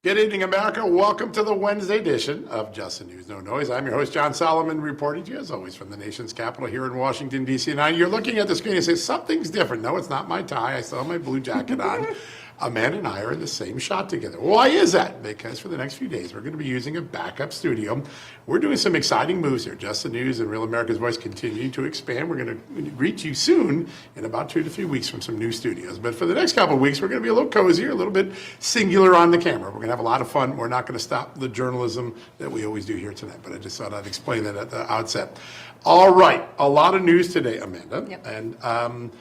Good evening, America. Welcome to the Wednesday edition of Just the News, No Noise. I'm your host, John Solomon, reporting to you, as always, from the nation's capital here in Washington, D.C. Now, you're looking at the screen and say, something's different. No, it's not my tie. I still have my blue jacket on. Amanda and I are in the same shot together. Why is that? Because for the next few days, we're going to be using a backup studio. We're doing some exciting moves here. Just the News and Real America's Voice continue to expand. We're going to reach you soon in about 2 to 3 weeks from some new studios. But for the next couple of weeks, we're going to be a little cozier, a little bit singular on the camera. We're going to have a lot of fun. We're not going to stop the journalism that we always do here tonight. But I just thought I'd explain that at the outset. All right. A lot of news today, Amanda. Yep. And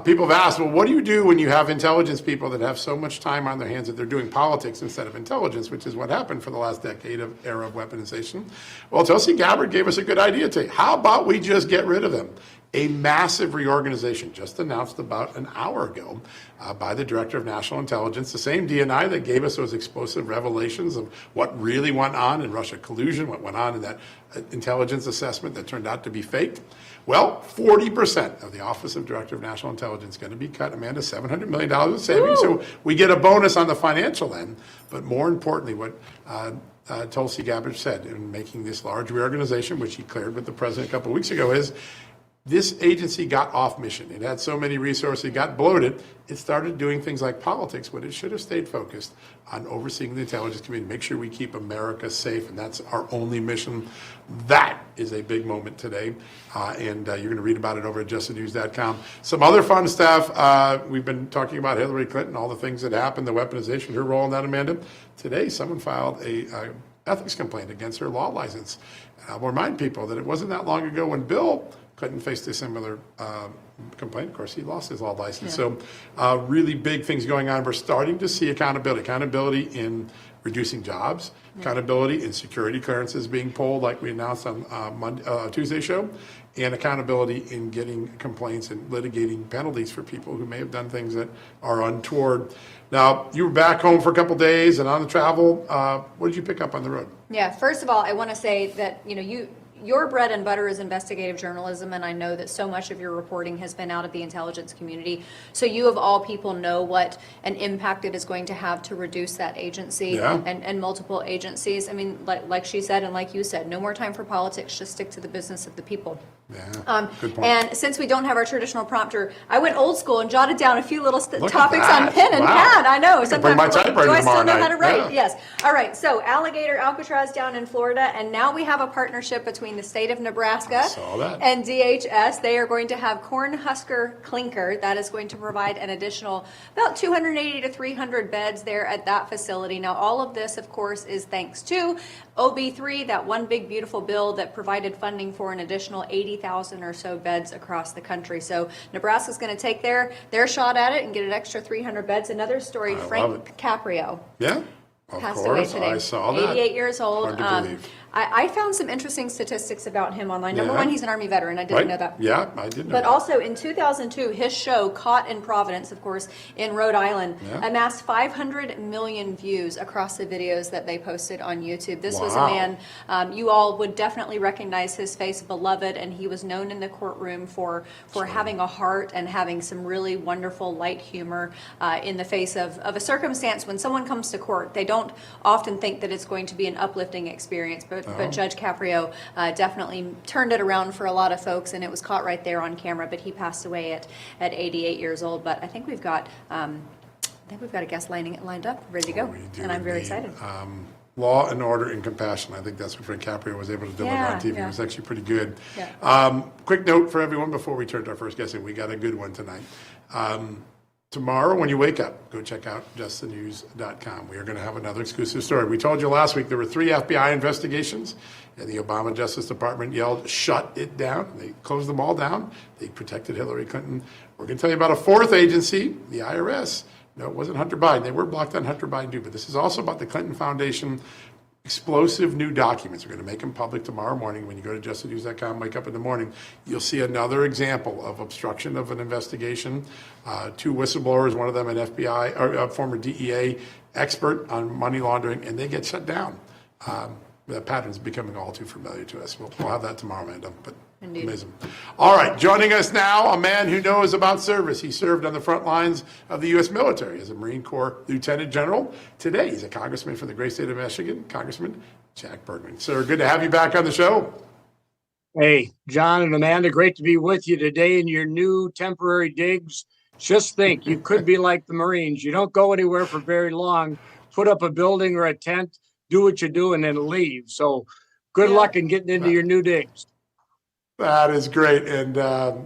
people have asked, well, what do you do when you have intelligence people that have so much time on their hands that they're doing politics instead of intelligence, which is what happened for the last decade of era of weaponization? Well, Tulsi Gabbard gave us a good idea today. How about we just get rid of them? A massive reorganization just announced about an hour ago by the Director of National Intelligence, the same DNI that gave us those explosive revelations of what really went on in Russia collusion, what went on in that intelligence assessment that turned out to be faked. Well, 40% of the Office of Director of National Intelligence is going to be cut, Amanda, $700 million in savings. So we get a bonus on the financial end. But more importantly, what Tulsi Gabbard said in making this large reorganization, which he cleared with the president a couple of weeks ago, is this agency got off mission. It had so many resources, it got bloated. It started doing things like politics when it should have stayed focused on overseeing the intelligence community, make sure we keep America safe, and that's our only mission. That is a big moment today, and you're going to read about it over at justthenews.com. Some other fun stuff. We've been talking about Hillary Clinton, all the things that happened, the weaponization, her role in that, Amanda. Today, someone filed a ethics complaint against her law license. I'll remind people that it wasn't that long ago when Bill Clinton faced a similar complaint. Of course, he lost his law license. Yeah. So really big things going on. We're starting to see accountability in reducing jobs, accountability in security clearances being pulled, like we announced on Tuesday show, and accountability in getting complaints and litigating penalties for people who may have done things that are untoward. Now, you were back home for a couple days and on the travel. What did you pick up on the road? Yeah, first of all, I want to say that, your bread and butter is investigative journalism, and I know that so much of your reporting has been out of the intelligence community. So you, of all people, know what an impact it is going to have to reduce that agency and multiple agencies. I mean, like she said and like you said, no more time for politics, just stick to the business of the people. Yeah, good point. And since we don't have our traditional prompter, I went old school and jotted down a few little topics on pen and pad. I know. Sometimes bring my typewriter do I still tomorrow know night? How to write? Yeah. Yes. All right. So Alligator Alcatraz down in Florida, and now we have a partnership between the state of Nebraska and DHS. They are going to have Cornhusker Clinker. That is going to provide an additional about 280 to 300 beds there at that facility. Now, all of this, of course, is thanks to OB3, that one big beautiful bill that provided funding for an additional 80,000 or so beds across the country. So Nebraska's going to take their shot at it and get an extra 300 beds. Another story, Frank Caprio. Yeah. Passed away today. I saw that. 88 years old. Hard to believe. I found some interesting statistics about him online. Number one, he's an Army veteran. I didn't know that. Yeah, I did know But that. also in 2002, his show, Caught in Providence, of course, in Rhode Island, amassed 500 million views across the videos that they posted on YouTube. This was a man, you all would definitely recognize his face, beloved, and he was known in the courtroom for having a heart and having some really wonderful light humor in the face of a circumstance. When someone comes to court, they don't often think that it's going to be an uplifting experience, but Judge Caprio definitely turned it around for a lot of folks, and it was caught right there on camera. But he passed away at 88 years old. But I think we've got a guest lined up, ready to go, and I'm very excited. Law and Order and Compassion. I think that's what Frank Caprio was able to deliver on TV. It was actually pretty good. Yeah. Quick note for everyone before we turn to our first guest. We got a good one tonight. Tomorrow, when you wake up, go check out justthenews.com. We are going to have another exclusive story. We told you last week there were 3 FBI investigations, and the Obama Justice Department yelled, shut it down. They closed them all down. They protected Hillary Clinton. We're going to tell you about a 4th agency, the IRS. No, it wasn't Hunter Biden. They were blocked on Hunter Biden too, but this is also about the Clinton Foundation. Explosive new documents. We're going to make them public tomorrow morning. When you go to justthenews.com, wake up in the morning, you'll see another example of obstruction of an investigation. 2 whistleblowers, one of them an FBI or a former DEA expert on money laundering, and they get shut down. that pattern's becoming all too familiar to us. We'll have that tomorrow, Amanda, but Indeed. amazing. All right, joining us now, a man who knows about service. He served on the front lines of the U.S. military as a Marine Corps Lieutenant General. Today, he's a congressman for the great state of Michigan, Congressman Jack Bergman. Sir, good to have you back on the show. Hey, John and Amanda, great to be with you today in your new temporary digs. Just think, you could be like the Marines. You don't go anywhere for very long, put up a building or a tent, do what you do, and then leave. So good luck in getting into your new digs. That is great, and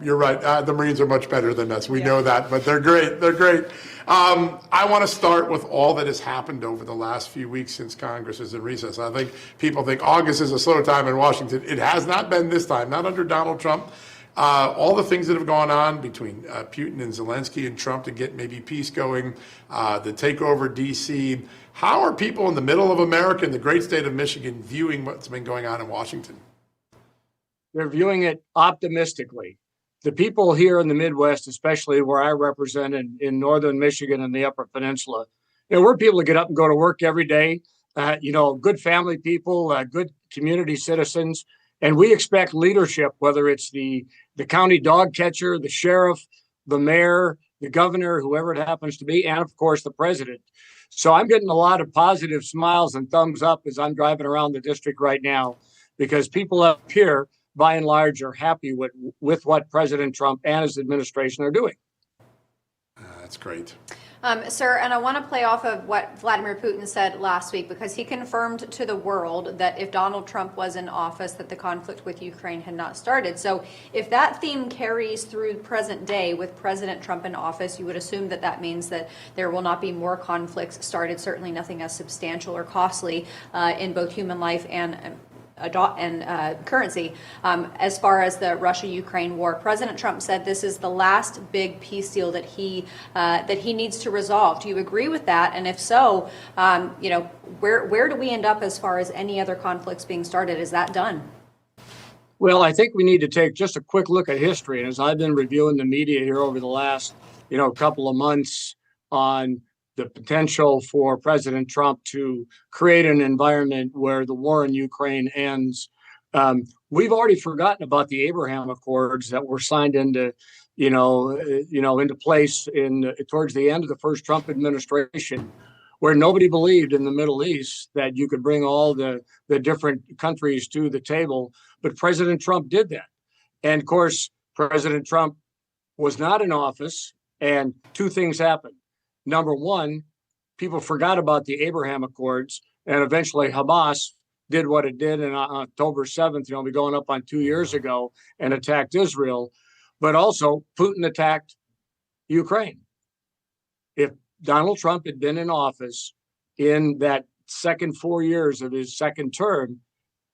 you're right. The Marines are much better than us. We know that, but they're great. They're great. I want to start with all that has happened over the last few weeks since Congress is in recess. I think people think August is a slow time in Washington. It has not been this time, not under Donald Trump. All the things that have gone on between Putin and Zelensky and Trump to get maybe peace going, the takeover D.C. How are people in the middle of America, in the great state of Michigan, viewing what's been going on in Washington? They're viewing it optimistically. The people here in the Midwest, especially where I represent in northern Michigan and the Upper Peninsula, we're people that get up and go to work every day, good family people, good community citizens. And we expect leadership, whether it's the county dog catcher, the sheriff, the mayor, the governor, whoever it happens to be, and of course, the president. So I'm getting a lot of positive smiles and thumbs up as I'm driving around the district right now, because people up here, by and large, are happy with what President Trump and his administration are doing. That's great. Sir, and I want to play off of what Vladimir Putin said last week, because he confirmed to the world that if Donald Trump was in office, that the conflict with Ukraine had not started. So if that theme carries through present day with President Trump in office, you would assume that that means that there will not be more conflicts started, certainly nothing as substantial or costly in both human life and currency. As far as the Russia-Ukraine war, President Trump said this is the last big peace deal that he needs to resolve. Do you agree with that? And if so, where do we end up as far as any other conflicts being started? Is that done? Well, I think we need to take just a quick look at history. And as I've been reviewing the media here over the last, couple of months on the potential for President Trump to create an environment where the war in Ukraine ends. We've already forgotten about the Abraham Accords that were signed into place towards the end of the first Trump administration, where nobody believed in the Middle East that you could bring all the different countries to the table. But President Trump did that. And of course, President Trump was not in office, and two things happened. Number one, people forgot about the Abraham Accords, and eventually Hamas did what it did on October 7th, we're going up on 2 years ago, and attacked Israel. But also, Putin attacked Ukraine. If Donald Trump had been in office in that second 4 years of his second term,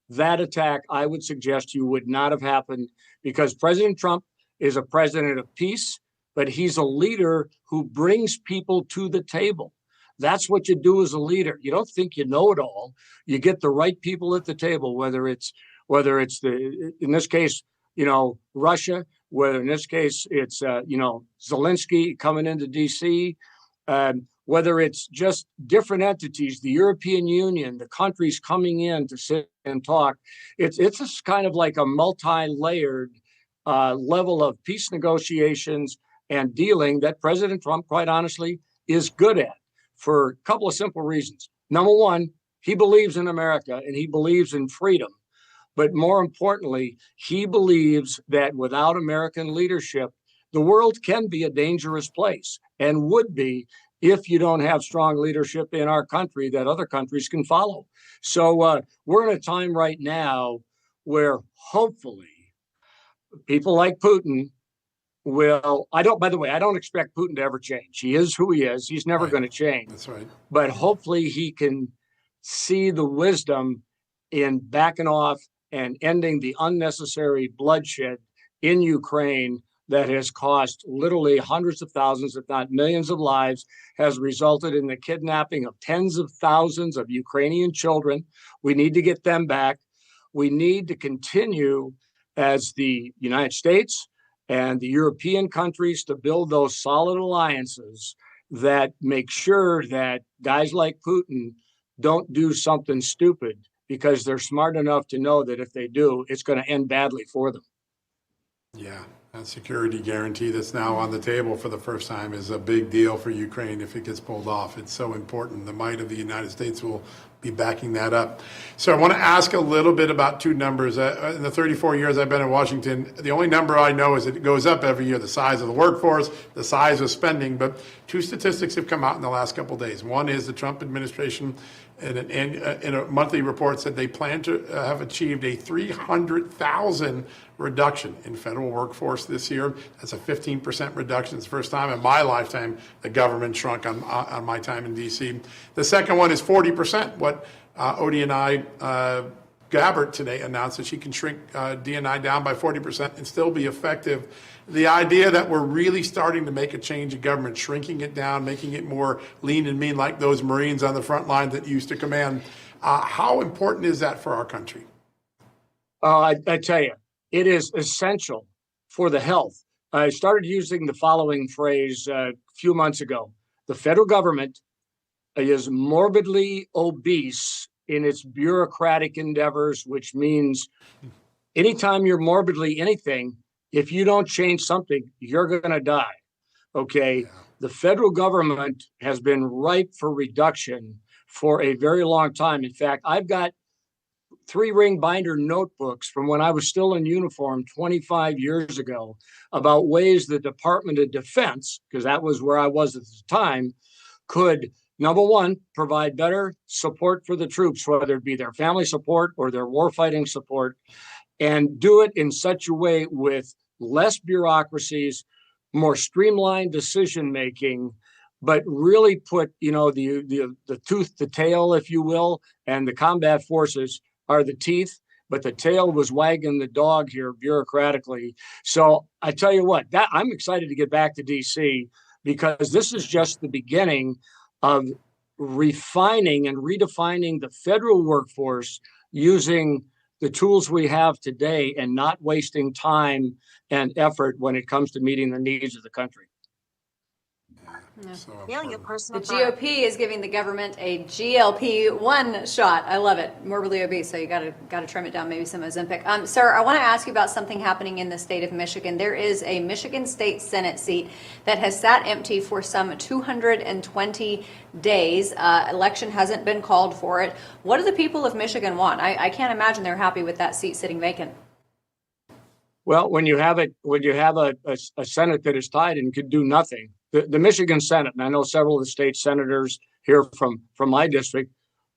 that attack, I would suggest you, would not have happened, because President Trump is a president of peace, but he's a leader who brings people to the table. That's what you do as a leader. You don't think you know it all. You get the right people at the table, whether it's in this case, Russia, whether in this case it's Zelensky coming into DC, whether it's just different entities, the European Union, the countries coming in to sit and talk. It's just kind of like a multi-layered level of peace negotiations and dealing that President Trump, quite honestly, is good at, for a couple of simple reasons. Number one, he believes in America and he believes in freedom. But more importantly, he believes that without American leadership, the world can be a dangerous place, and would be if you don't have strong leadership in our country that other countries can follow. So we're in a time right now where hopefully people like Putin I don't expect Putin to ever change. He is who he is. He's never going to change. That's right. But hopefully he can see the wisdom in backing off and ending the unnecessary bloodshed in Ukraine that has cost literally hundreds of thousands, if not millions of lives, has resulted in the kidnapping of tens of thousands of Ukrainian children. We need to get them back. We need to continue as the United States and the European countries to build those solid alliances that make sure that guys like Putin don't do something stupid because they're smart enough to know that if they do, it's going to end badly for them. Yeah, that security guarantee that's now on the table for the first time is a big deal for Ukraine if it gets pulled off. It's so important. The might of the United States will be backing that up. So I want to ask a little bit about two numbers. In the 34 years I've been in Washington, the only number I know is that it goes up every year, the size of the workforce, the size of spending. But two statistics have come out in the last couple of days. One is the Trump administration in a monthly report said they plan to have achieved a 300,000 reduction in federal workforce this year. That's a 15% reduction. It's the first time in my lifetime the government shrunk on my time in D.C. The second one is 40%. What Odie and I, Gabbard today announced that she can shrink D&I down by 40% and still be effective. The idea that we're really starting to make a change in government, shrinking it down, making it more lean and mean like those Marines on the front line that used to command. How important is that for our country? I tell you, it is essential for the health. I started using the following phrase a few months ago. The federal government is morbidly obese in its bureaucratic endeavors, which means anytime you're morbidly anything, if you don't change something, you're going to die. Okay. Yeah. The federal government has been ripe for reduction for a very long time. In fact, I've got 3-ring binder notebooks from when I was still in uniform 25 years ago about ways the Department of Defense, because that was where I was at the time, could, number one, provide better support for the troops, whether it be their family support or their warfighting support, and do it in such a way with less bureaucracies, more streamlined decision making, but really put, the tooth to tail, if you will, and the combat forces are the teeth, but the tail was wagging the dog here bureaucratically. So I tell you what, that I'm excited to get back to DC because this is just the beginning of refining and redefining the federal workforce using the tools we have today and not wasting time and effort when it comes to meeting the needs of the country. Yeah. So the GOP is giving the government a GLP-1 shot. I love it. Morbidly obese, so you got to trim it down. Maybe some Ozempic. Sir, I want to ask you about something happening in the state of Michigan. There is a Michigan State Senate seat that has sat empty for some 220 days. Election hasn't been called for it. What do the people of Michigan want? I can't imagine they're happy with that seat sitting vacant. Well, when you have a Senate that is tied and could do nothing, the Michigan Senate, and I know several of the state senators here from my district,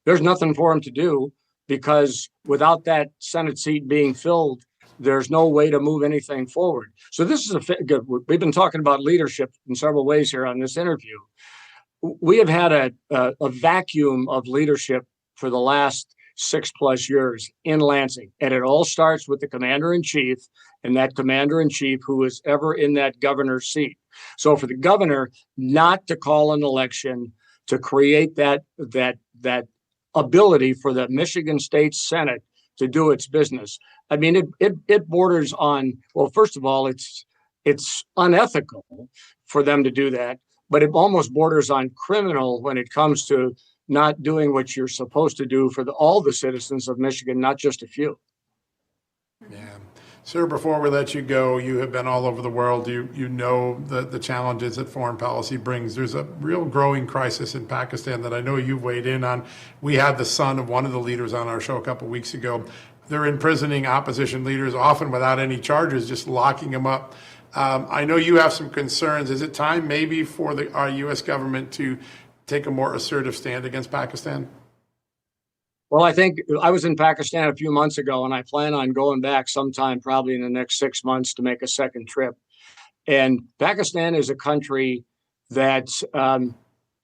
there's nothing for them to do because without that Senate seat being filled, there's no way to move anything forward. So this is good. We've been talking about leadership in several ways here on this interview. We have had a vacuum of leadership for the last 6+ years in Lansing. And it all starts with the commander-in-chief and that commander-in-chief who is ever in that governor's seat. So for the governor not to call an election to create that ability for the Michigan State Senate to do its business, I mean, it borders on, well, first of all, it's unethical for them to do that, but it almost borders on criminal when it comes to not doing what you're supposed to do for all the citizens of Michigan, not just a few. Yeah. Sir, before we let you go, you have been all over the world. You know the challenges that foreign policy brings. There's a real growing crisis in Pakistan that I know you've weighed in on. We had the son of one of the leaders on our show a couple of weeks ago. They're imprisoning opposition leaders, often without any charges, just locking them up. I know you have some concerns. Is it time maybe for our U.S. government to take a more assertive stand against Pakistan? Well, I think I was in Pakistan a few months ago, and I plan on going back sometime probably in the next 6 months to make a second trip. And Pakistan is a country that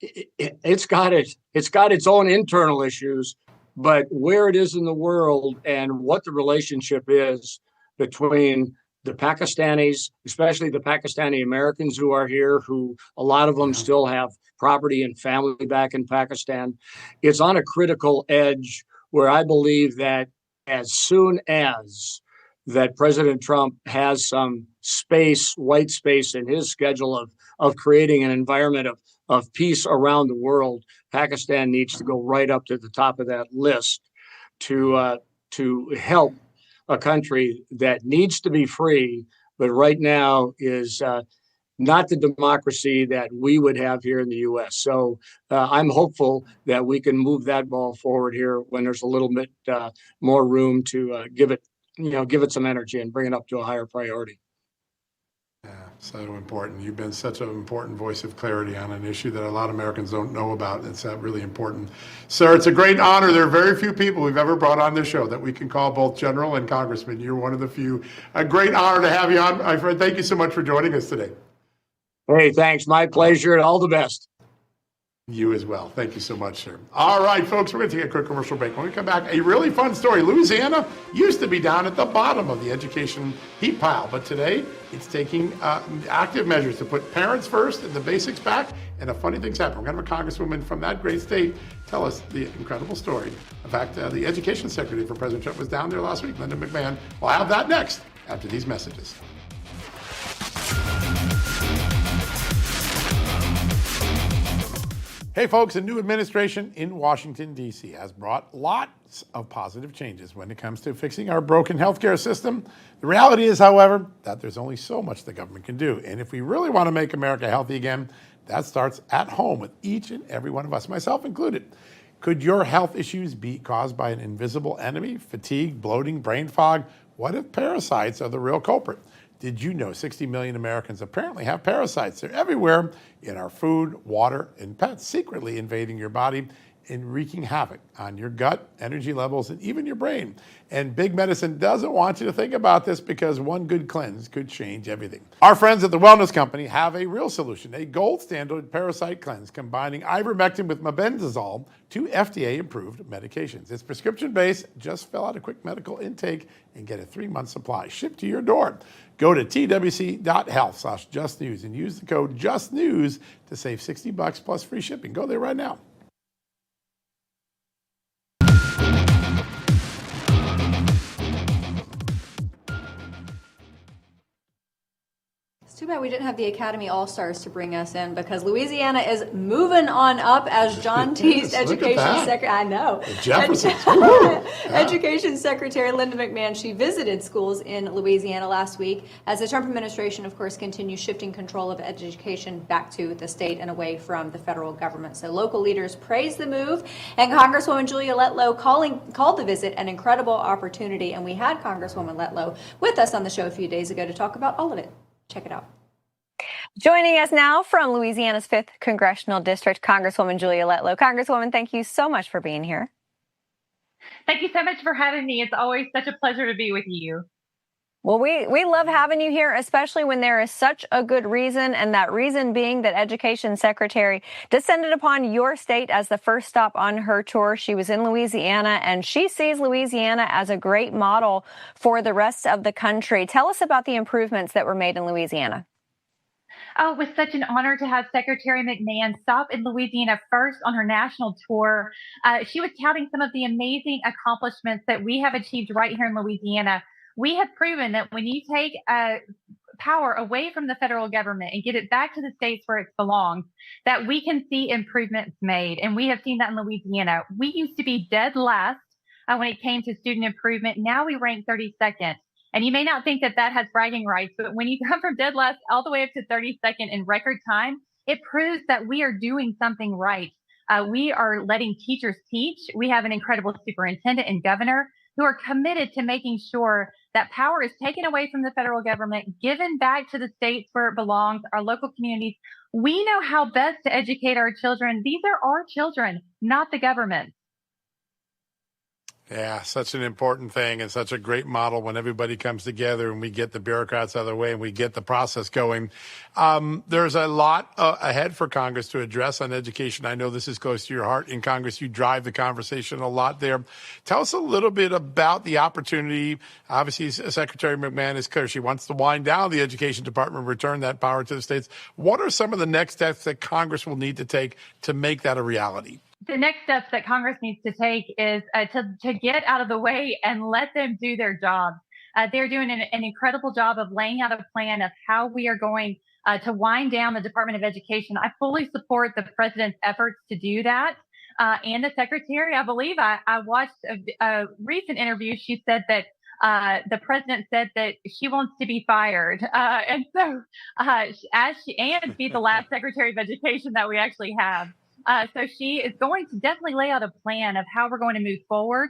it's got its own internal issues, but where it is in the world and what the relationship is between the Pakistanis, especially the Pakistani Americans who are here, who a lot of them still have property and family back in Pakistan. It's on a critical edge where I believe that as soon as that President Trump has some white space in his schedule of creating an environment of peace around the world, Pakistan needs to go right up to the top of that list to help a country that needs to be free, but right now is not the democracy that we would have here in the U.S. So I'm hopeful that we can move that ball forward here when there's a little bit more room to give it some energy and bring it up to a higher priority. Yeah, so important. You've been such an important voice of clarity on an issue that a lot of Americans don't know about. It's really important. Sir, it's a great honor. There are very few people we've ever brought on this show that we can call both General and Congressman. You're one of the few. A great honor to have you on, my friend. Thank you so much for joining us today. Hey, thanks. My pleasure, and all the best. You as well. Thank you so much, sir. All right, folks, we're going to take a quick commercial break. When we come back, a really fun story. Louisiana used to be down at the bottom of the education heap pile, but today it's taking active measures to put parents first and the basics back, and a funny thing's happened. We're going to have a congresswoman from that great state tell us the incredible story. In fact, the education secretary for President Trump was down there last week, Linda McMahon. We'll have that next after these messages. Hey folks, a new administration in Washington, D.C. has brought lots of positive changes when it comes to fixing our broken healthcare system. The reality is, however, that there's only so much the government can do. And if we really want to make America healthy again, that starts at home with each and every one of us, myself included. Could your health issues be caused by an invisible enemy? Fatigue, bloating, brain fog? What if parasites are the real culprit? Did you know 60 million Americans apparently have parasites? They're everywhere in our food, water, and pets, secretly invading your body and wreaking havoc on your gut, energy levels, and even your brain. And big medicine doesn't want you to think about this because one good cleanse could change everything. Our friends at the Wellness Company have a real solution, a gold standard parasite cleanse combining ivermectin with mebendazole, two FDA-approved medications. It's prescription-based. Just fill out a quick medical intake and get a 3-month supply shipped to your door. Go to twc.health/justnews and use the code JUSTNEWS to save $60 plus free shipping. Go there right now. It's too bad we didn't have the Academy All-Stars to bring us in, because Louisiana is moving on up, as John teased. Education Secretary. I know. The Jeffersons. Education Secretary Linda McMahon, she visited schools in Louisiana last week as the Trump administration, of course, continues shifting control of education back to the state and away from the federal government. So local leaders praised the move, and Congresswoman Julia Letlow called the visit an incredible opportunity. And we had Congresswoman Letlow with us on the show a few days ago to talk about all of it. Check it out. Joining us now from Louisiana's 5th Congressional District, Congresswoman Julia Letlow. Congresswoman, thank you so much for being here. Thank you so much for having me. It's always such a pleasure to be with you. Well, we love having you here, especially when there is such a good reason, and that reason being that Education Secretary descended upon your state as the first stop on her tour. She was in Louisiana, and she sees Louisiana as a great model for the rest of the country. Tell us about the improvements that were made in Louisiana. Oh, it was such an honor to have Secretary McMahon stop in Louisiana first on her national tour. She was touting some of the amazing accomplishments that we have achieved right here in Louisiana. We have proven that when you take power away from the federal government and get it back to the states where it belongs, that we can see improvements made. And we have seen that in Louisiana. We used to be dead last when it came to student improvement. Now we rank 32nd. And you may not think that that has bragging rights, but when you come from dead last all the way up to 32nd in record time, it proves that we are doing something right. We are letting teachers teach. We have an incredible superintendent and governor who are committed to making sure that power is taken away from the federal government, given back to the states where it belongs, our local communities. We know how best to educate our children. These are our children, not the government. Yeah, such an important thing and such a great model when everybody comes together and we get the bureaucrats out of the way and we get the process going. There's a lot ahead for Congress to address on education. I know this is close to your heart. In Congress, you drive the conversation a lot there. Tell us a little bit about the opportunity. Obviously, Secretary McMahon is clear. She wants to wind down the education department, return that power to the states. What are some of the next steps that Congress will need to take to make that a reality? The next steps that Congress needs to take is to get out of the way and let them do their job. They're doing an incredible job of laying out a plan of how we are going to wind down the Department of Education. I fully support the president's efforts to do that. and the secretary. I believe I watched a recent interview. She said that the president said that she wants to be fired. And so, and be the last Secretary of Education that we actually have. So she is going to definitely lay out a plan of how we're going to move forward,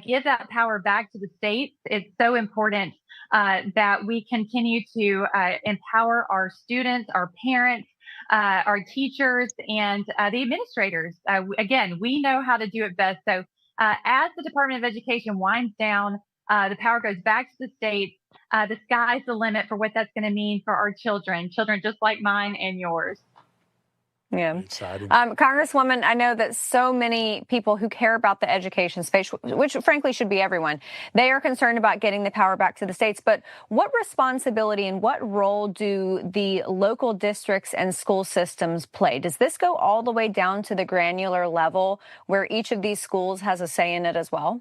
give that power back to the states. It's so important that we continue to empower our students, our parents, our teachers, and the administrators. Again, we know how to do it best. So as the Department of Education winds down, the power goes back to the states. The sky's the limit for what that's going to mean for our children just like mine and yours. Yeah. Congresswoman, I know that so many people who care about the education space, which frankly should be everyone, they are concerned about getting the power back to the states. But what responsibility and what role do the local districts and school systems play? Does this go all the way down to the granular level where each of these schools has a say in it as well?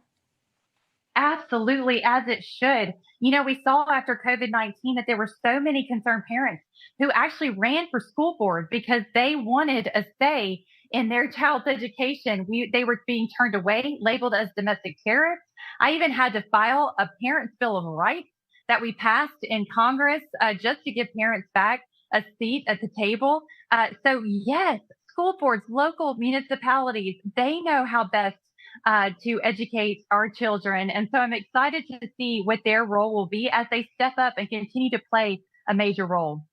Absolutely, as it should. You know, we saw after COVID-19 that there were so many concerned parents who actually ran for school board because they wanted a say in their child's education. They were being turned away, labeled as domestic terrorists. I even had to file a Parents' Bill of Rights that we passed in Congress just to give parents back a seat at the table. So yes, school boards, local municipalities, they know how best to educate our children. And so I'm excited to see what their role will be as they step up and continue to play a major role.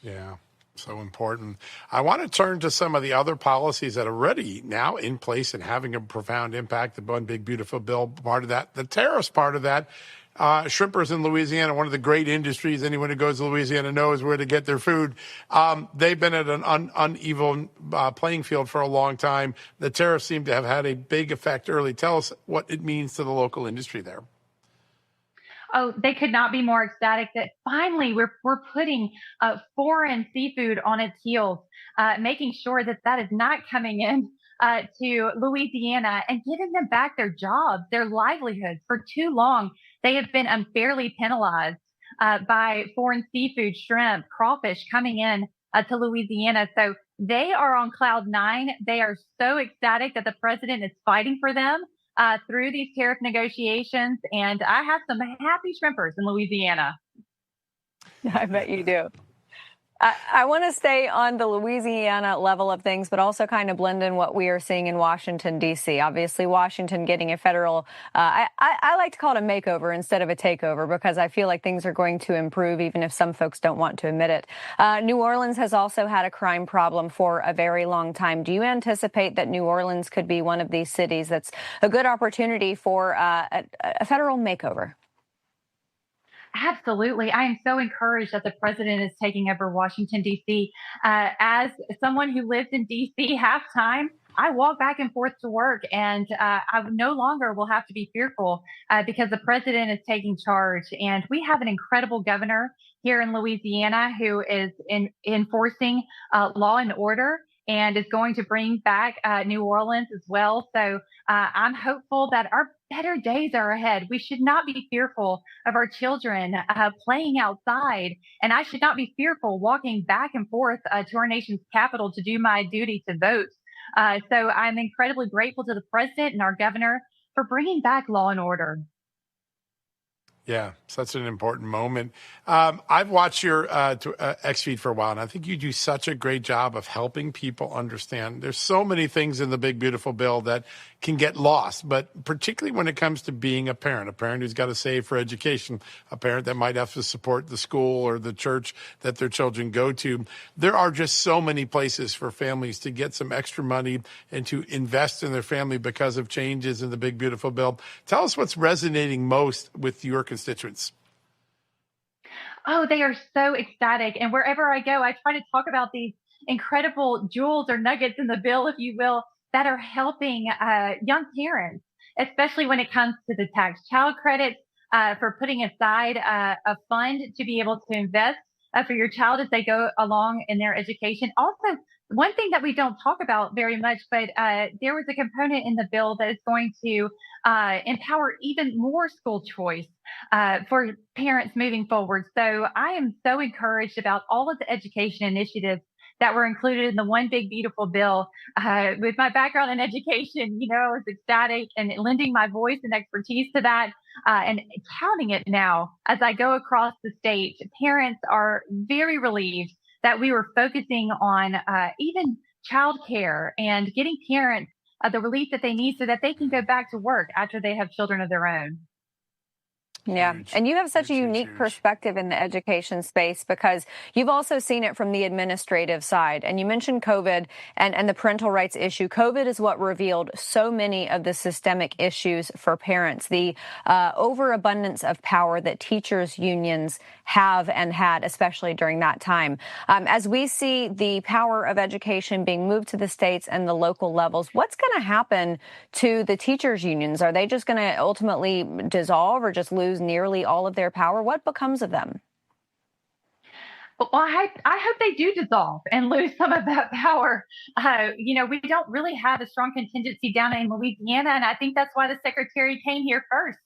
Yeah, so important. I want to turn to some of the other policies that are already now in place and having a profound impact. The One Big Beautiful Bill, part of that, the tariffs part of that. Shrimpers in Louisiana, one of the great industries. Anyone who goes to Louisiana knows where to get their food. They've been at an uneven playing field for a long time. The tariffs seem to have had a big effect early. Tell us what it means to the local industry there. Oh, they could not be more ecstatic that finally we're putting foreign seafood on its heels, making sure that that is not coming in to Louisiana and giving them back their jobs, their livelihoods. For too long, they have been unfairly penalized by foreign seafood, shrimp, crawfish coming in to Louisiana. So they are on cloud nine. They are so ecstatic that the president is fighting for them through these tariff negotiations. And I have some happy shrimpers in Louisiana. I bet you do. I want to stay on the Louisiana level of things, but also kind of blend in what we are seeing in Washington, D.C. Obviously, Washington getting a federal, I like to call it a makeover instead of a takeover, because I feel like things are going to improve, even if some folks don't want to admit it. New Orleans has also had a crime problem for a very long time. Do you anticipate that New Orleans could be one of these cities that's a good opportunity for a federal makeover? Absolutely. I am so encouraged that the president is taking over Washington, D.C. As someone who lives in D.C. half time, I walk back and forth to work, and I no longer will have to be fearful because the president is taking charge. And we have an incredible governor here in Louisiana who is enforcing law and order and is going to bring back New Orleans as well. So I'm hopeful that our better days are ahead. We should not be fearful of our children playing outside, and I should not be fearful walking back and forth to our nation's capital to do my duty to vote. So I'm incredibly grateful to the president and our governor for bringing back law and order. Yeah, such an important moment. I've watched your X feed for a while, and I think you do such a great job of helping people understand. There's so many things in the Big Beautiful Bill that can get lost, but particularly when it comes to being a parent who's got to save for education, a parent that might have to support the school or the church that their children go to. There are just so many places for families to get some extra money and to invest in their family because of changes in the Big Beautiful Bill. Tell us what's resonating most with your constituents. Oh, they are so ecstatic. And wherever I go, I try to talk about these incredible jewels or nuggets in the bill, if you will, that are helping young parents, especially when it comes to the tax child credits, for putting aside a fund to be able to invest for your child as they go along in their education. Also, one thing that we don't talk about very much, but there was a component in the bill that is going to empower even more school choice for parents moving forward. So I am so encouraged about all of the education initiatives that were included in the One Big Beautiful Bill. With my background in education, I was ecstatic and lending my voice and expertise to that. And counting it now as I go across the state, parents are very relieved that we were focusing on even childcare and getting parents the relief that they need so that they can go back to work after they have children of their own. Yeah. Huge, And you have such a huge, unique huge. perspective in the education space because you've also seen it from the administrative side. And you mentioned COVID and the parental rights issue. COVID is what revealed so many of the systemic issues for parents, the overabundance of power that teachers' unions have and had, especially during that time. As we see the power of education being moved to the states and the local levels, what's going to happen to the teachers' unions? Are they just going to ultimately dissolve or just lose nearly all of their power? What becomes of them? Well, I hope they do dissolve and lose some of that power. We don't really have a strong contingency down in Louisiana, and I think that's why the secretary came here first,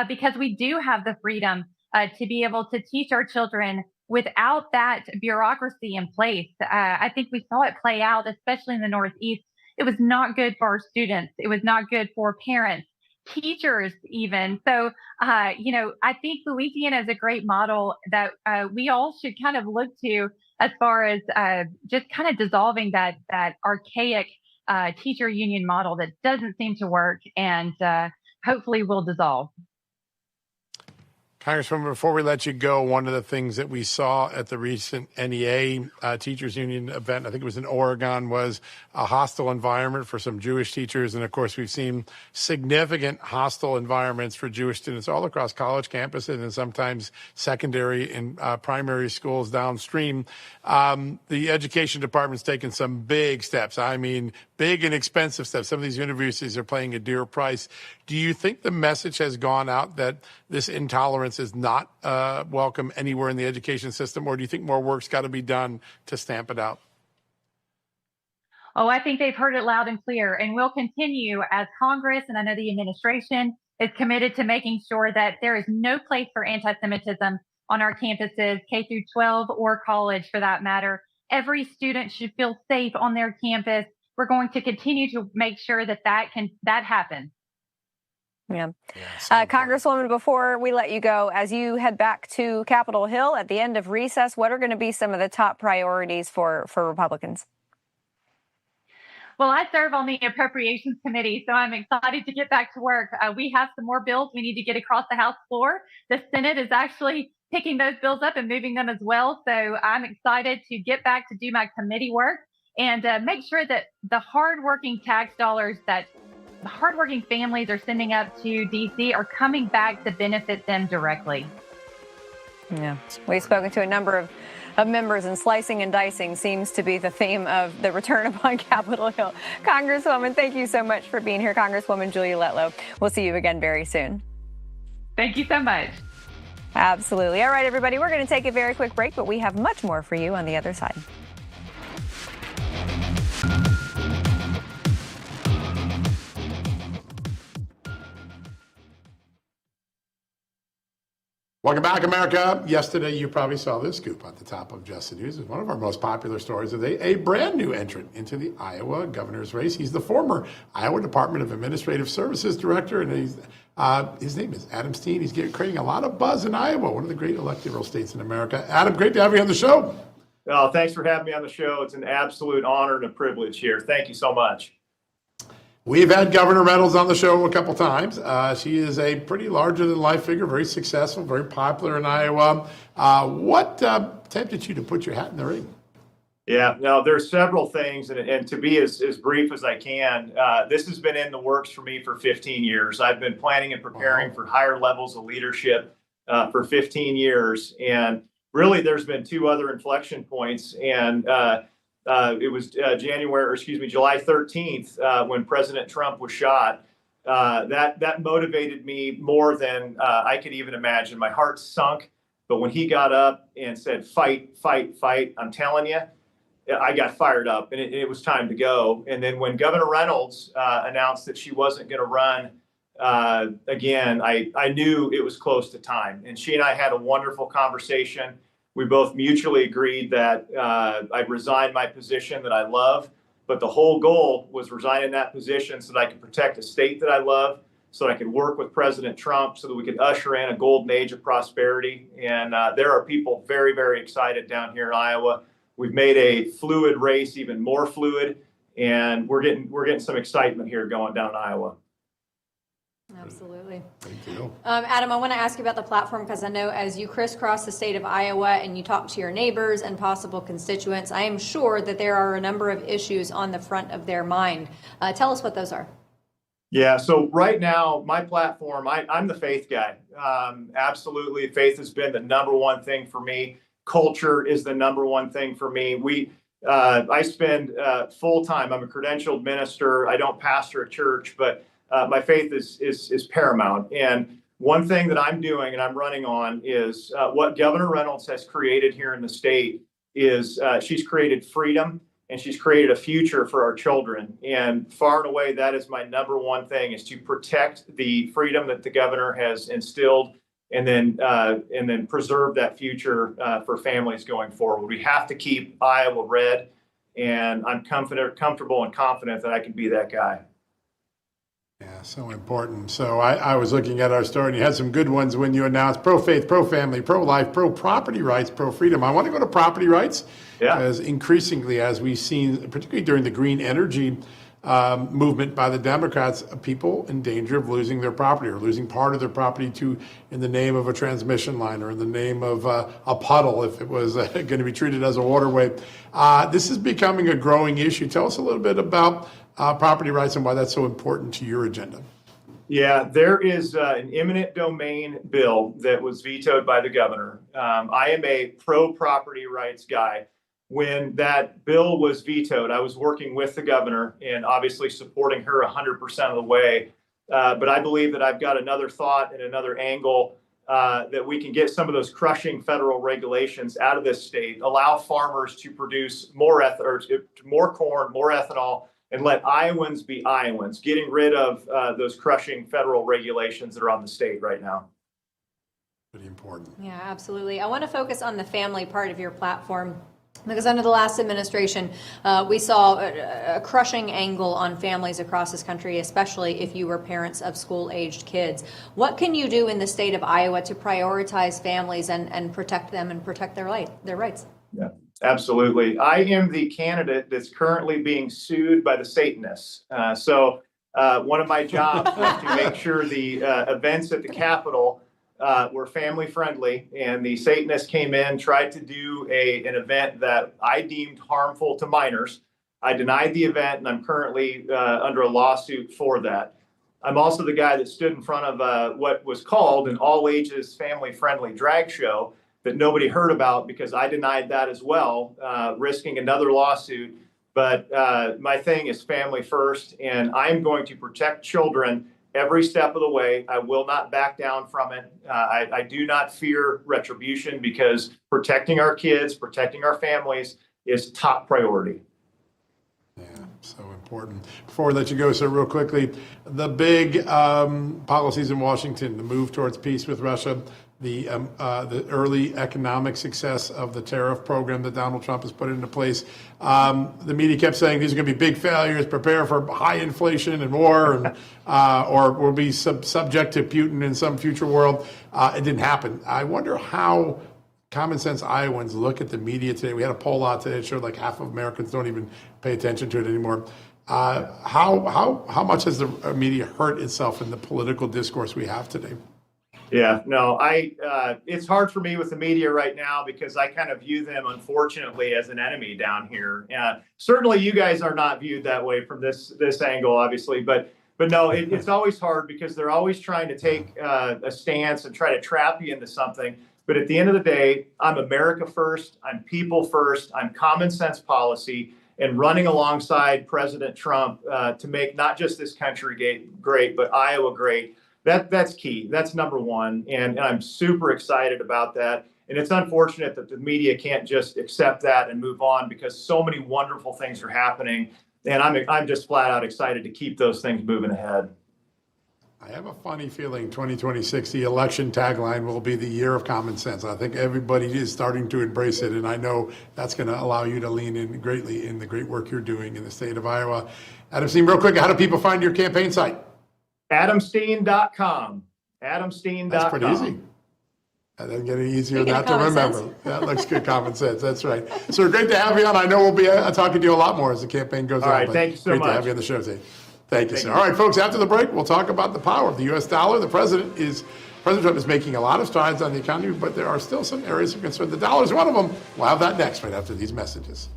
because we do have the freedom to be able to teach our children without that bureaucracy in place. I think we saw it play out, especially in the Northeast. It was not good for our students. It was not good for parents, teachers even. So, I think Louisiana is a great model that we all should kind of look to as far as just kind of dissolving that archaic teacher union model that doesn't seem to work and hopefully will dissolve. Congresswoman, before we let you go, one of the things that we saw at the recent NEA Teachers Union event, I think it was in Oregon, was a hostile environment for some Jewish teachers. And of course, we've seen significant hostile environments for Jewish students all across college campuses and sometimes secondary and primary schools downstream. The education department's taken some big steps. I mean, big and expensive steps. Some of these universities are paying a dear price. Do you think the message has gone out that this intolerance is not welcome anywhere in the education system, or do you think more work's got to be done to stamp it out? Oh, I think they've heard it loud and clear, and will continue as Congress, and I know the administration is committed to making sure that there is no place for anti-Semitism on our campuses, K through 12 or college for that matter. Every student should feel safe on their campus. We're going to continue to make sure that happens. Yeah. Congresswoman, before we let you go, as you head back to Capitol Hill at the end of recess, what are going to be some of the top priorities for Republicans? Well, I serve on the Appropriations Committee, so I'm excited to get back to work. We have some more bills we need to get across the House floor. The Senate is actually picking those bills up and moving them as well. So I'm excited to get back to do my committee work and make sure that the hardworking tax dollars that the hardworking families are sending up to D.C. are coming back to benefit them directly. Yeah, we've spoken to a number of members, and slicing and dicing seems to be the theme of the return upon Capitol Hill. Congresswoman, thank you so much for being here. Congresswoman Julia Letlow. We'll see you again very soon. Thank you so much. Absolutely. All right, everybody, we're going to take a very quick break, but we have much more for you on the other side. Welcome back, America. Yesterday, you probably saw this scoop at the top of Just the News. It's one of our most popular stories of the day, a brand new entrant into the Iowa governor's race. He's the former Iowa Department of Administrative Services director, and his name is Adam Steen. He's creating a lot of buzz in Iowa, one of the great electoral states in America. Adam, great to have you on the show. Oh, thanks for having me on the show. It's an absolute honor and a privilege here. Thank you so much. We've had Governor Reynolds on the show a couple times. She is a pretty larger-than-life figure, very successful, very popular in Iowa. What tempted you to put your hat in the ring? Yeah, no, there's several things, and to be as brief as I can, this has been in the works for me for 15 years. I've been planning and preparing for higher levels of leadership for 15 years, and really there's been two other inflection points, and it was July 13th when President Trump was shot. That motivated me more than I could even imagine. My heart sunk, but when he got up and said, "Fight, fight, fight," I'm telling you, I got fired up, and it was time to go. And then when Governor Reynolds announced that she wasn't going to run again, I knew it was close to time. And she and I had a wonderful conversation. We both mutually agreed that I'd resign my position that I love, but the whole goal was resigning that position so that I could protect a state that I love, so I could work with President Trump so that we could usher in a golden age of prosperity. And there are people very, very excited down here in Iowa. We've made a fluid race even more fluid, and we're getting some excitement here going down in Iowa. Absolutely. Thank you. Adam, I want to ask you about the platform because I know as you crisscross the state of Iowa and you talk to your neighbors and possible constituents, I am sure that there are a number of issues on the front of their mind. Tell us what those are. Yeah, so right now, my platform, I'm the faith guy. Absolutely, faith has been the number one thing for me. Culture is the number one thing for me. I spend full time. I'm a credentialed minister. I don't pastor a church, but my faith is paramount. And one thing that I'm doing and I'm running on is what Governor Reynolds has created here in the state is she's created freedom and she's created a future for our children. And far and away, that is my number one thing, is to protect the freedom that the governor has instilled and then preserve that future for families going forward. We have to keep Iowa red, and I'm comfortable and confident that I can be that guy. Yeah, so important. So I was looking at our story, and you had some good ones when you announced pro-faith, pro-family, pro-life, pro-property rights, pro-freedom. I want to go to property rights, because increasingly, as we've seen, particularly during the green energy movement by the Democrats, people in danger of losing their property or losing part of their property in the name of a transmission line or in the name of a puddle if it was going to be treated as a waterway. This is becoming a growing issue. Tell us a little bit about property rights and why that's so important to your agenda. Yeah, there is an eminent domain bill that was vetoed by the governor. I am a pro-property rights guy. When that bill was vetoed, I was working with the governor and obviously supporting her 100% of the way. But I believe that I've got another thought and another angle that we can get some of those crushing federal regulations out of this state, allow farmers to produce more corn, more ethanol, and let Iowans be Iowans, getting rid of those crushing federal regulations that are on the state right now. Pretty important. Yeah, absolutely. I want to focus on the family part of your platform, because under the last administration, we saw a crushing angle on families across this country, especially if you were parents of school-aged kids. What can you do in the state of Iowa to prioritize families and protect them and protect their rights? Yeah, absolutely. I am the candidate that's currently being sued by the Satanists. So one of my jobs was to make sure the events at the Capitol were family friendly, and the Satanists came in, tried to do an event that I deemed harmful to minors. I denied the event, and I'm currently under a lawsuit for that. I'm also the guy that stood in front of what was called an all ages family friendly drag show that nobody heard about because I denied that as well, risking another lawsuit. But my thing is family first, and I'm going to protect children every step of the way. I will not back down from it. I do not fear retribution because protecting our kids, protecting our families is top priority. Yeah, so important. Before we let you go, so real quickly, the big policies in Washington, the move towards peace with Russia, the early economic success of the tariff program that Donald Trump has put into place. The media kept saying these are going to be big failures, prepare for high inflation and war, and or we'll be subject to Putin in some future world. It didn't happen. I wonder how common sense Iowans look at the media today. We had a poll out today that showed like half of Americans don't even pay attention to it anymore. How much has the media hurt itself in the political discourse we have today? Yeah, no, it's hard for me with the media right now because I kind of view them, unfortunately, as an enemy down here. Certainly you guys are not viewed that way from this angle, obviously, but no, it's always hard because they're always trying to take a stance and try to trap you into something. But at the end of the day, I'm America first, I'm people first, I'm common sense policy, and running alongside President Trump to make not just this country great, but Iowa great. That's key. That's number one. And I'm super excited about that. And it's unfortunate that the media can't just accept that and move on because so many wonderful things are happening. And I'm just flat out excited to keep those things moving ahead. I have a funny feeling 2026, the election tagline will be the year of common sense. I think everybody is starting to embrace it, and I know that's going to allow you to lean in greatly in the great work you're doing in the state of Iowa. Adam Steen, real quick, how do people find your campaign site? AdamSteen.com. AdamSteen.com. That's pretty easy. That doesn't get any easier than that to remember. That looks good common sense. That's right. So great to have you on. I know we'll be talking to you a lot more as the campaign goes on. All right, thank you so much. Great to have you on the show today. Thank you, sir. All right, folks, after the break, we'll talk about the power of the U.S. dollar. President Trump is making a lot of strides on the economy, but there are still some areas of concern. The dollar is one of them. We'll have that next, right after these messages.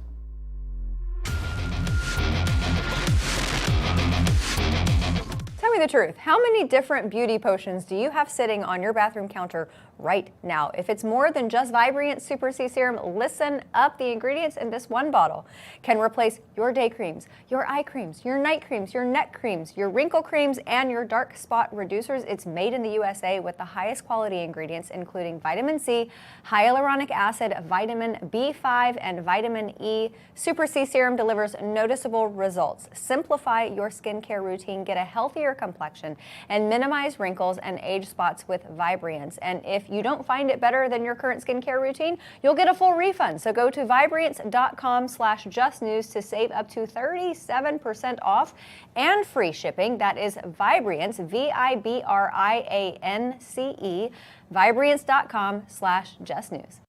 Tell me the truth. How many different beauty potions do you have sitting on your bathroom counter right now? If it's more than just Vibrant Super C Serum, listen up. The ingredients in this one bottle can replace your day creams, your eye creams, your night creams, your neck creams, your wrinkle creams, and your dark spot reducers. It's made in the USA with the highest quality ingredients, including vitamin C, hyaluronic acid, vitamin B5, and vitamin E. Super C Serum delivers noticeable results. Simplify your skincare routine, get a healthier complexion, and minimize wrinkles and age spots with Vibrance. And if you don't find it better than your current skincare routine, you'll get a full refund. So go to Vibrance.com/justnews to save up to 37% off and free shipping. That is Vibrance, Vibrance, Vibrance.com/justnews.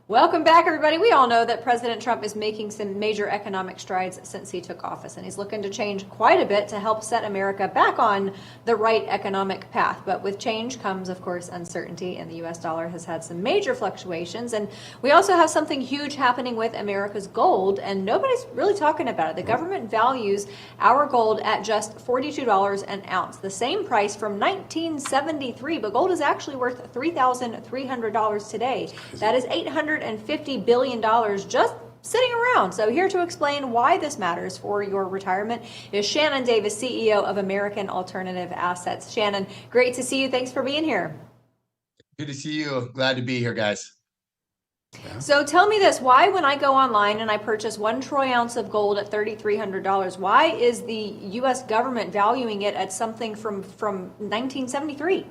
Welcome back, everybody. We all know that President Trump is making some major economic strides since he took office, and he's looking to change quite a bit to help set America back on the right economic path. But with change comes, of course, uncertainty, and the U.S. dollar has had some major fluctuations. And we also have something huge happening with America's gold, and nobody's really talking about it. The government values our gold at just $42 an ounce, the same price from 1973, but gold is actually worth $3,300 today. That is $850 billion just sitting around. So here to explain why this matters for your retirement is Shannon Davis, CEO of American Alternative Assets. Shannon, great to see you. Thanks for being here. Good to see you. Glad to be here, guys. So tell me this, why when I go online and I purchase 1 troy ounce of gold at $3,300, why is the U.S. government valuing it at something from 1973?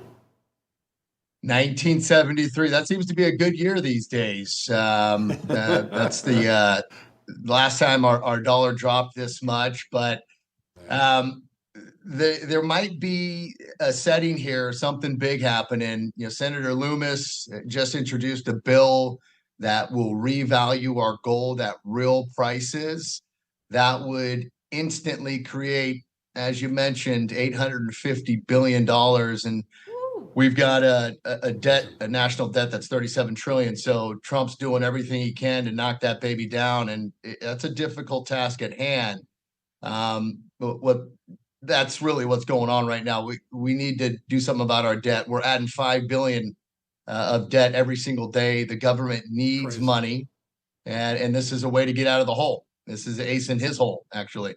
1973. That seems to be a good year these days. That's the last time our dollar dropped this much, but there might be a setting here, something big happening. You know, Senator Loomis just introduced a bill that will revalue our gold at real prices. That would instantly create, as you mentioned, $850 billion. And we've got a national debt that's 37 trillion. So Trump's doing everything he can to knock that baby down, and that's a difficult task at hand. But that's really what's going on right now. We need to do something about our debt. We're adding $5 billion of debt every single day. The government needs money, and this is a way to get out of the hole. This is ace in his hole, actually.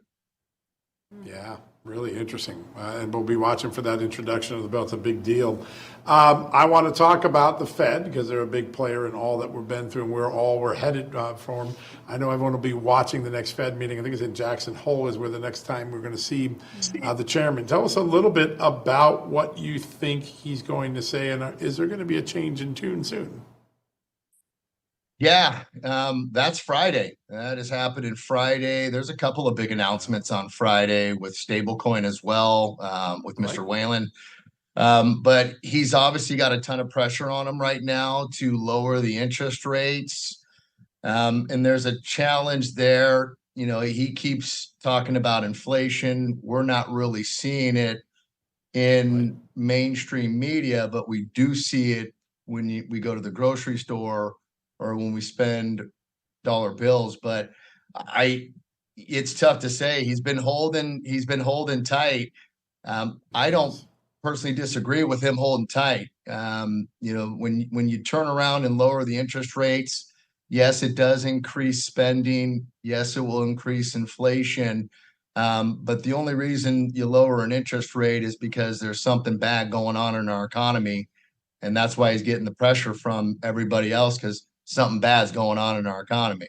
Yeah. Really interesting. And we'll be watching for that introduction of the bill. It's a big deal. I want to talk about the Fed because they're a big player in all that we've been through and we're headed for them. I know everyone will be watching the next Fed meeting. I think it's in Jackson Hole is where the next time we're going to see the chairman. Tell us a little bit about what you think he's going to say, and is there going to be a change in tune soon? Yeah, that's Friday. That is happening Friday. There's a couple of big announcements on Friday with stablecoin as well, with Mr. Whalen. But he's obviously got a ton of pressure on him right now to lower the interest rates. And there's a challenge there. You know, he keeps talking about inflation. We're not really seeing it in mainstream media, but we do see it when we go to the grocery store or when we spend dollar bills. But it's tough to say. He's been holding tight. I don't personally disagree with him holding tight. You know, when you turn around and lower the interest rates, yes, it does increase spending. Yes, it will increase inflation. But the only reason you lower an interest rate is because there's something bad going on in our economy. And that's why he's getting the pressure from everybody else, because something bad's going on in our economy.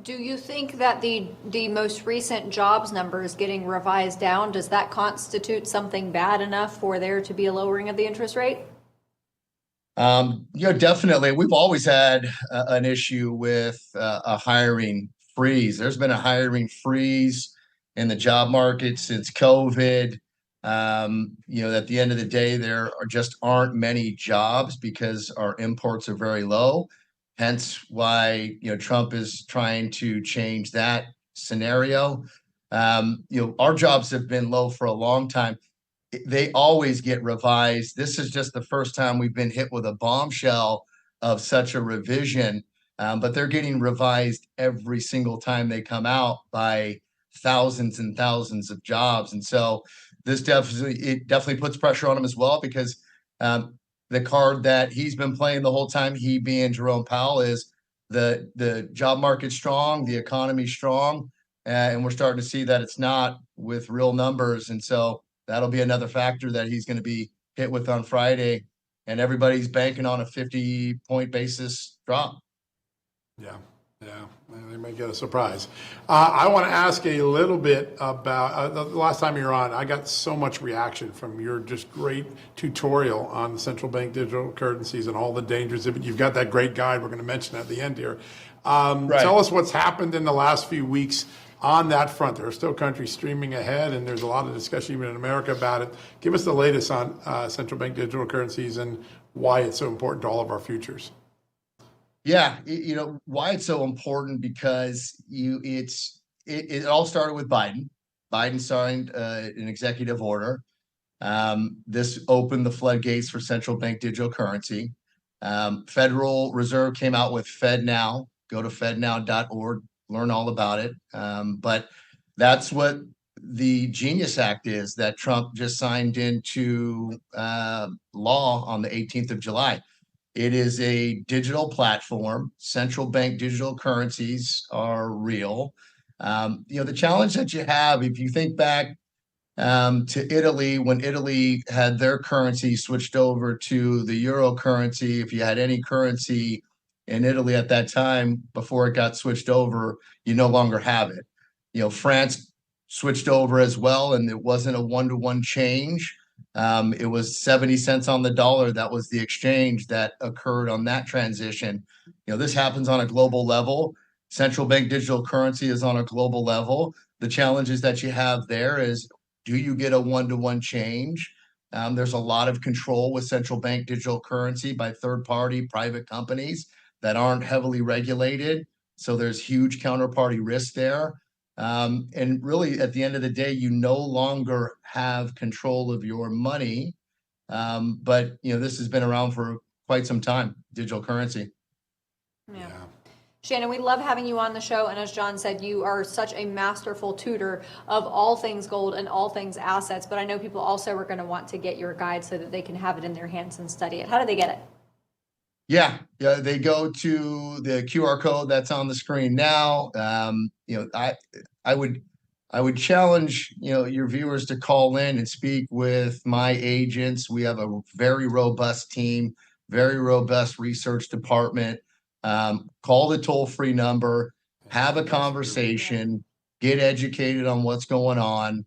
Do you think that the most recent jobs numbers getting revised down, does that constitute something bad enough for there to be a lowering of the interest rate? Definitely. We've always had an issue with a hiring freeze. There's been a hiring freeze in the job market since COVID. At the end of the day, there aren't many jobs because our imports are very low. Hence why, Trump is trying to change that scenario. Our jobs have been low for a long time. They always get revised. This is just the first time we've been hit with a bombshell of such a revision, but they're getting revised every single time they come out by thousands and thousands of jobs. And so this definitely puts pressure on him as well, because the card that he's been playing the whole time, he being Jerome Powell, is the job market's strong, the economy's strong, and we're starting to see that it's not with real numbers. And so that'll be another factor that he's going to be hit with on Friday, and everybody's banking on a 50-point basis drop. Yeah, they may get a surprise. I want to ask a little bit about the last time you were on. I got so much reaction from your just great tutorial on central bank digital currencies and all the dangers of it. You've got that great guide we're going to mention at the end here. Right. Tell us what's happened in the last few weeks on that front. There are still countries streaming ahead, and there's a lot of discussion even in America about it. Give us the latest on central bank digital currencies and why it's so important to all of our futures. Yeah, why it's so important, because it all started with Biden. Biden signed an executive order. This opened the floodgates for central bank digital currency. Federal Reserve came out with FedNow. Go to fednow.org, learn all about it. But that's what the Genius Act is that Trump just signed into law on the 18th of July. It is a digital platform. Central bank digital currencies are real. The challenge that you have, if you think back to Italy, when Italy had their currency switched over to the euro currency, if you had any currency in Italy at that time before it got switched over, you no longer have it. France switched over as well, and it wasn't a one-to-one change. It was 70 cents on the dollar. That was the exchange that occurred on that transition. This happens on a global level. Central bank digital currency is on a global level. The challenges that you have there is, do you get a one-to-one change? There's a lot of control with central bank digital currency by third-party private companies that aren't heavily regulated. So there's huge counterparty risk there. And really, at the end of the day, you no longer have control of your money. But this has been around for quite some time, digital currency. Yeah. Shannon, we love having you on the show. And as John said, you are such a masterful tutor of all things gold and all things assets. But I know people also are going to want to get your guide so that they can have it in their hands and study it. How do they get it? Yeah, they go to the QR code that's on the screen now. I would challenge your viewers to call in and speak with my agents. We have a very robust team, very robust research department. Call the toll-free number, have a conversation, get educated on what's going on.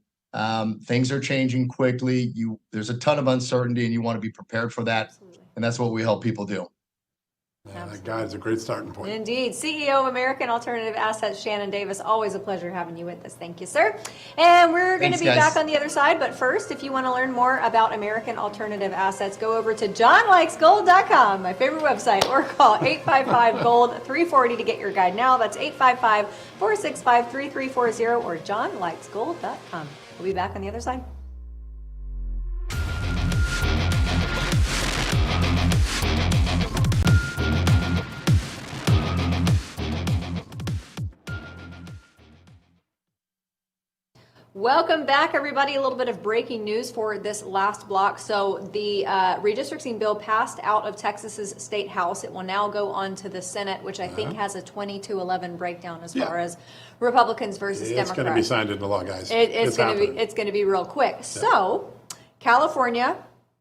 Things are changing quickly. There's a ton of uncertainty, and you want to be prepared for that. Absolutely. And that's what we help people do. Yeah, that guide is a great starting point. Indeed. CEO of American Alternative Assets, Shannon Davis. Always a pleasure having you with us. Thank you, sir. And we're going to be back on the other side. But first, if you want to learn more about American Alternative Assets, go over to johnlikesgold.com, my favorite website, or call 855-GOLD-340 to get your guide now. That's 855-465-3340 or johnlikesgold.com. We'll be back on the other side. Welcome back, everybody. A little bit of breaking news for this last block. So the redistricting bill passed out of Texas's state house. It will now go on to the Senate, which I think has a 20-11 breakdown as far as Republicans versus Democrats. It's going to be signed into law, guys. It's going to be real quick. Yeah. So California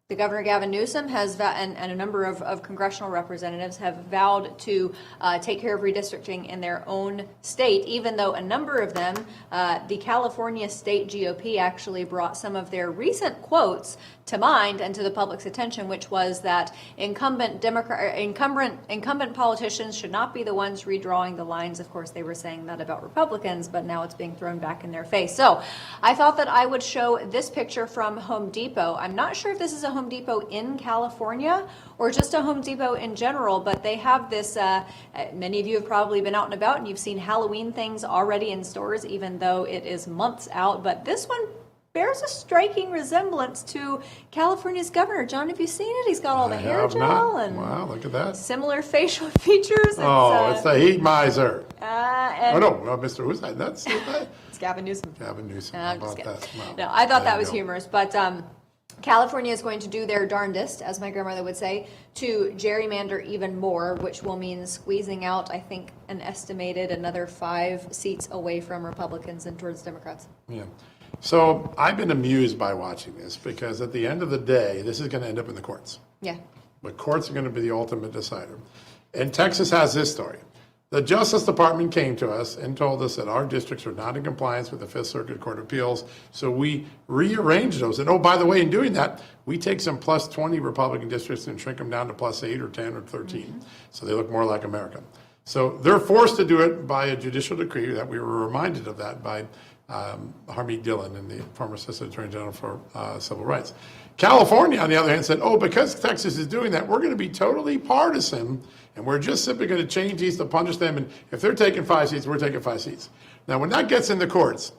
The Governor Gavin Newsom has and a number of congressional representatives have vowed to take care of redistricting in their own state, even though a number of them, the California state GOP actually brought some of their recent quotes to mind and to the public's attention, which was that incumbent politicians should not be the ones redrawing the lines. Of course, they were saying that about Republicans, but now it's being thrown back in their face. So I thought that I would show this picture from Home Depot. I'm not sure if this is a Home Depot in California or just a Home Depot in general, but they have this, many of you have probably been out and about and you've seen Halloween things already in stores, even though it is months out, but this one bears a striking resemblance to California's governor. John, have you seen it? He's got all the hair gel and wow, look at that. Similar facial features. It's the heat miser. And no, Mr. Who's that? That's it's Gavin Newsom. Gavin Newsom. I'm How just about kidding. that? Wow. No, I thought There that you was go. humorous, but California is going to do their darndest, as my grandmother would say, to gerrymander even more, which will mean squeezing out, I think, an estimated another 5 seats away from Republicans and towards Democrats. Yeah. So I've been amused by watching this because at the end of the day, this is going to end up in the courts. Yeah. The courts are going to be the ultimate decider. And Texas has this story. The Justice Department came to us and told us that our districts are not in compliance with the Fifth Circuit Court of Appeals, so we rearranged those. And oh, by the way, in doing that, we take some plus 20 Republican districts and shrink them down to plus 8 or 10 or 13, so they look more like America. So they're forced to do it by a judicial decree that we were reminded of that by Harmeet Dillon and the former Assistant Attorney General for Civil Rights. California, on the other hand, said, oh, because Texas is doing that, we're going to be totally partisan, and we're just simply going to change these to punish them, and if they're taking 5 seats, we're taking 5 seats. Now, when that gets in the courts,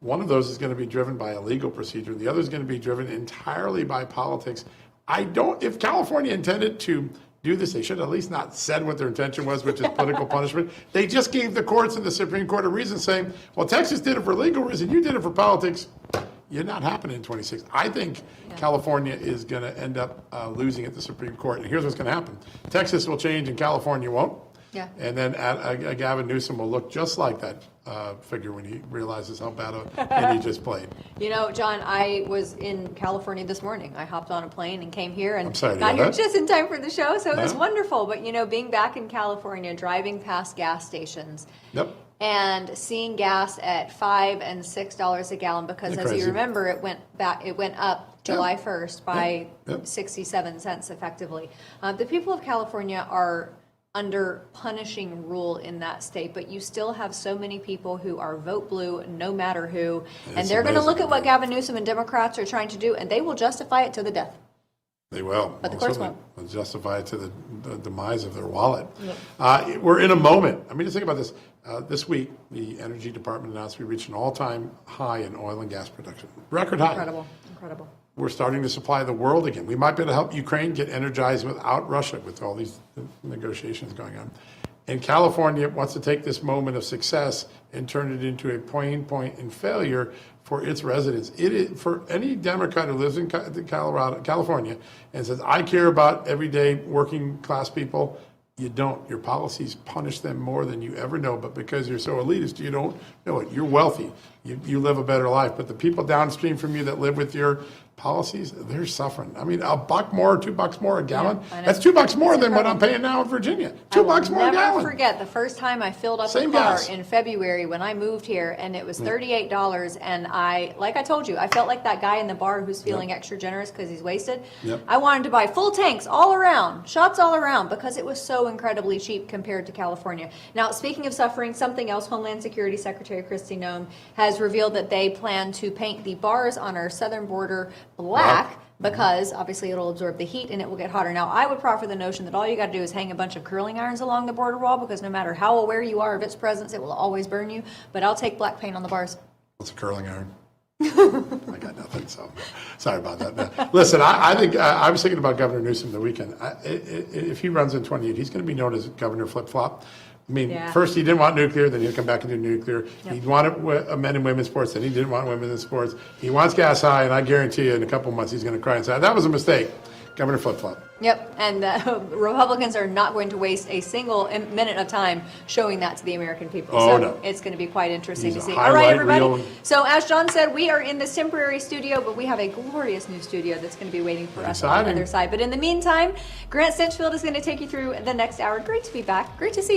one of those is going to be driven by a legal procedure, the other is going to be driven entirely by politics. If California intended to do this, they should have at least not said what their intention was, which is political punishment. They just gave the courts and the Supreme Court a reason saying, well, Texas did it for legal reason, you did it for politics. You're not happening in 26. I think California is going to end up losing at the Supreme Court. And here's what's going to happen. Texas will change and California won't. Yeah. And then Gavin Newsom will look just like that figure when he realizes how bad a hand he just played. You know, John, I was in California this morning. I hopped on a plane and came here and I'm sorry to got hear here that. just in time for the show, so it was Huh? wonderful. But, you know, being back in California, driving past gas stations, Yep. and seeing gas at $5 and $6 a gallon because, Isn't as that you crazy? remember, it went up July 1st by Yep. 67 cents effectively. The people of California are under punishing rule in that state, but you still have so many people who are vote blue no matter who, and It's they're going to amazing, look at what man. Gavin Newsom and Democrats are trying to do, and they will justify it to the death. They will. But the Most courts certainly won't. will justify it to the demise of their wallet. We're in a moment. I mean, just think about this. This week, the Energy Department announced we reached an all-time high in oil and gas production. Record high. Incredible, incredible. We're starting to supply the world again. We might be able to help Ukraine get energized without Russia with all these negotiations going on. And California wants to take this moment of success and turn it into a pain point in failure for its residents. It is for any Democrat who lives in California and says, I care about everyday working class people. You don't. Your policies punish them more than you ever know, but because you're so elitist, you don't know it. You're wealthy. You live a better life. But the people downstream from you that live with your policies, they're suffering. I mean, $1 more or $2 more a gallon. I know. That's $2 more It's than what incredible. I'm paying now in Virginia. I will $2 more a never gallon. forget the first time I filled up Same a car gas. in February when I moved here, and it was $38. And like I told you, I felt like that guy in the bar who's feeling extra generous because he's wasted. Yep. I wanted to buy full tanks all around, shots all around, because it was so incredibly cheap compared to California. Now, speaking of suffering, something else, Homeland Security Secretary Kristi Noem has revealed that they plan to paint the bars on our southern border black. Because obviously it'll absorb the heat and it will get hotter. Now, I would proffer the notion that all you got to do is hang a bunch of curling irons along the border wall, because no matter how aware you are of its presence, it will always burn you. But I'll take black paint on the bars. What's a curling iron? I got nothing, so sorry about that. Listen, I think I was thinking about Governor Newsom the weekend. If he runs in 28, he's going to be known as Governor Flip Flop. I mean, Yeah. first he didn't want nuclear, then he'll come back and do nuclear. He wanted men and women's sports, then he didn't want women in sports. He wants gas high, and I guarantee you in a couple months he's going to cry and say, that was a mistake. Governor flip-flop. Yep, and Republicans are not going to waste a single minute of time showing that to the American people. Oh, so no. it's going to be quite interesting He's to a see. All right, highlight everybody. reel. So as John said, we are in this temporary studio, but we have a glorious new studio that's going to be waiting for us on the Exciting. other side. But in the meantime, Grant Stinchfield is going to take you through the next hour. Great to be back. Great to see you.